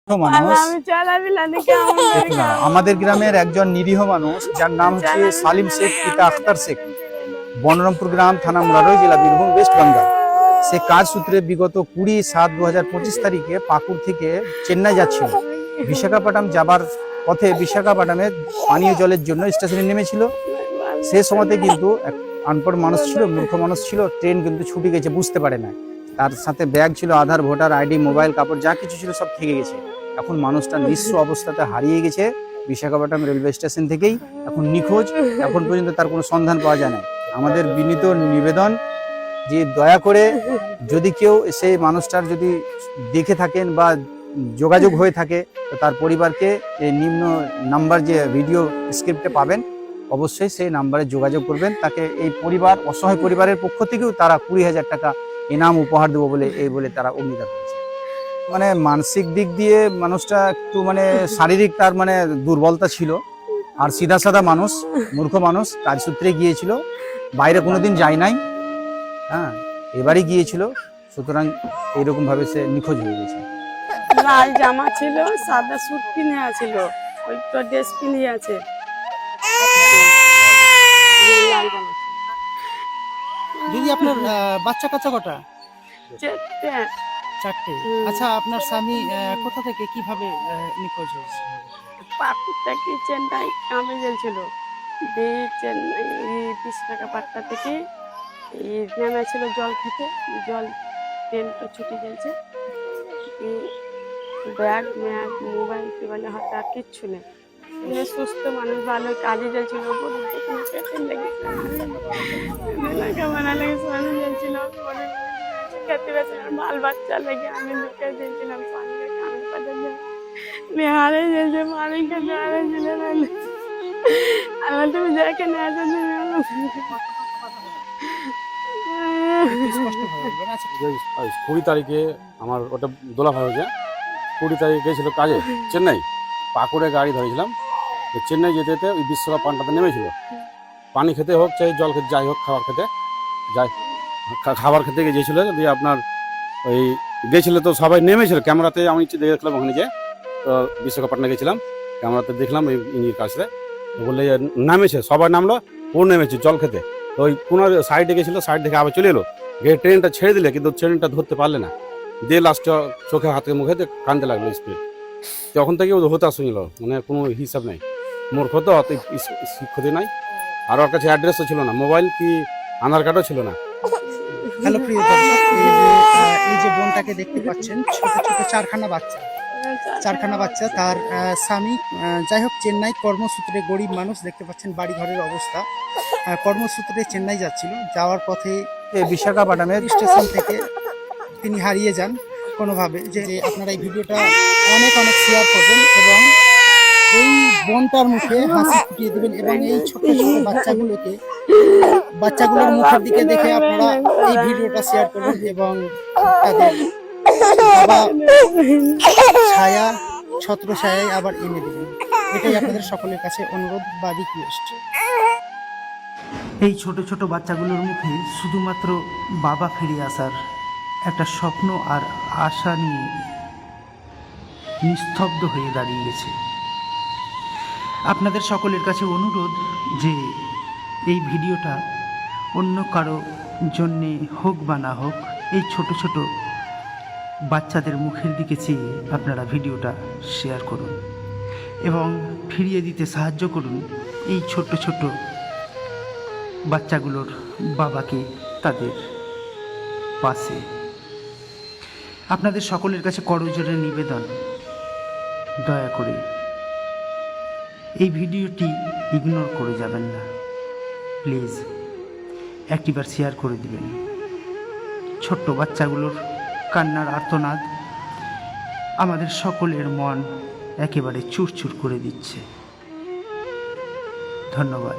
মানুষ আমাদের গ্রামের একজন নিরীহ মানুষ যার নাম হচ্ছে সালিম শেখ পিতা আখতার শেখ, বনরামপুর গ্রাম, থানা মুরারই, জেলা বীরভূম, ওয়েস্ট বেঙ্গল। সে কাজ সূত্রে বিগত 20/7/2025 তারিখে পাকুড় থেকে চেন্নাই যাচ্ছিল। বিশাখাপট্টনম যাবার পথে বিশাখাপট্টনমে পানীয় জলের জন্য স্টেশনে নেমেছিল। সে সময়তে কিন্তু এক আনপড় মানুষ ছিল, মূর্খ মানুষ ছিল। ট্রেন কিন্তু ছুটে গেছে, বুঝতে পারে না। তার সাথে ব্যাগ ছিল, আধার, ভোটার আইডি, মোবাইল, কাপড় যা কিছু ছিল সব থেকে গেছে। এখন মানুষটা নিঃস্ব অবস্থাতে হারিয়ে গেছে বিশাখাপট্টনম রেলওয়ে স্টেশন থেকেই। এখন নিখোঁজ, এখন পর্যন্ত তার কোনো সন্ধান পাওয়া যায় না। আমাদের বিনীত নিবেদন যে দয়া করে যদি কেউ সেই মানুষটার যদি দেখে থাকেন বা যোগাযোগ হয়ে থাকে, তো তার পরিবারকে এই নিম্ন নাম্বার যে ভিডিও স্ক্রিপ্টে পাবেন, অবশ্যই সেই নাম্বারে যোগাযোগ করবেন। তাকে এই পরিবার, অসহায় পরিবারের পক্ষ থেকেও তারা 20,000 টাকা ইনাম উপহার দেবো বলে তারা অঙ্গীকার করেছে। মানে মানসিক দিক দিয়ে মানুষটা একটু শারীরিক তার দুর্বলতা ছিল। আর সিধা সাদা মানুষ, মূর্খ মানুষ, কাজসূত্রে গিয়েছিল, বাইরে কোনোদিন যায় নাই। হ্যাঁ, এবারই গিয়েছিল, সুতরাং এইরকম ভাবে সে নিখোঁজ হয়ে গেছে। লাল জামা ছিল, সাদা স্যুট কিনে আছিল, ওই তো ড্রেস কিনে আছে। দিদি, আপনার বাচ্চা কাচ্চা কটা? চারটে। আচ্ছা, আপনার স্বামী কোথা থেকে কিভাবে নিখোঁজ হয়েছে? পাকুড় থেকে চেন্নাই কামে গেছিল। চেন্নাই বিশাখাপট্টনম থেকে নেমেছিল জল খেতে। জল ট্রেনটা ছুটে গেছে। ব্যাগ ম্যাগ মোবাইল টোবাইল হাতে আর কিচ্ছু নেই। সুস্থ মানুষ, ভালো কাজে যাচ্ছিল, খেতে গেছিলাম, বাল বাচ্চা লেগে আমি ঢুকে দিয়েছিলাম পানি হারে যেয়েছে, পানি খেতে হারেছিল। আমার তুমি দেখে না 20 তারিখে আমার ওটা দোলা ভাই হয়েছে। 20 তারিখে গেছিল কাজে চেন্নাই, পাকুড়ে গাড়ি ধরেছিলাম। চেন্নাই যেতে যেতে ওই বিশ্বকাপ নেমেছিল। পানি খেতে হোক, চাই জল খেতে, যাই হোক, খাবার খেতে গিয়েছিল। দিয়ে আপনার ওই গেছিল, তো সবাই নেমেছিল। ক্যামেরাতে আমি দেখলাম ওখানে যে, তো বিশাখাপট্টনম গেছিলাম, ক্যামেরাতে দেখলাম ওই ইঞ্জির কাছে বললে নামেছে, সবাই নামলো, ও নেমেছে জল খেতে। তো ওই কোনো সাইডে গেছিল, সাইড থেকে আবার চলে এলো, গিয়ে ট্রেনটা ছেড়ে দিলে, কিন্তু ট্রেনটা ধরতে পারলে না। দিয়ে লাস্টে চোখে হাতে মুখে কানতে লাগলো স্পিড। তখন থেকে ও হতাশ হয়ে গেল, কোনো হিসাব নেই। মূর্খ তো, অত শিক্ষতি নাই। আর ওর কাছে অ্যাড্রেসও ছিল না, মোবাইল কি আধার কার্ডও ছিল না। হ্যালো প্রিয় দর্শক, এই যে বোনটাকে দেখতে পাচ্ছেন, ছোট ছোট চারখানা বাচ্চা। তার স্বামী যাই হোক চেন্নাই কর্মসূত্রে, গরিব মানুষ, দেখতে পাচ্ছেন বাড়ি ঘরের অবস্থা। কর্মসূত্রে চেন্নাই যাচ্ছিল, যাওয়ার পথে বিশাখাপট্টনমের স্টেশন থেকে তিনি হারিয়ে যান কোনোভাবে। যে আপনারা এই ভিডিওটা অনেক শেয়ার করবেন এবং এই বোনটার মুখে হাসি ফুটিয়ে দেবেন, এবং এই ছোট ছোট বাচ্চাগুলোর মুখের দিকে দেখে আপনারা এই ভিডিওটা শেয়ার করবেন এবং তাদের ছত্র ছায়ায় আবার এনে দেবেন। এটাই আপনাদের সকলের কাছে অনুরোধ বা রিকোয়েস্ট। এই ছোট ছোট বাচ্চাগুলোর মুখে শুধুমাত্র বাবা ফিরে আসার একটা স্বপ্ন আর আশা নিয়ে নিস্তব্ধ হয়ে দাঁড়িয়ে গেছে। আপনাদের সকলের কাছে অনুরোধ যে এই ভিডিওটা অন্য কারো জন্যে হোক বা না হোক, এই ছোট ছোট বাচ্চাদের মুখের দিকে চেয়ে আপনারা ভিডিওটা শেয়ার করুন এবং ফিরিয়ে দিতে সাহায্য করুন এই ছোট ছোট বাচ্চাগুলোর বাবাকে তাদের পাশে। আপনাদের সকলের কাছে করজোড়ে নিবেদন, দয়া করে এই ভিডিওটি ইগনোর করে যাবেন না। প্লিজ একটিবার শেয়ার করে দিবেন। ছোট্ট বাচ্চাগুলোর কান্নার আর্তনাদ আমাদের সকলের মন একেবারে চুরচুর করে দিচ্ছে। ধন্যবাদ।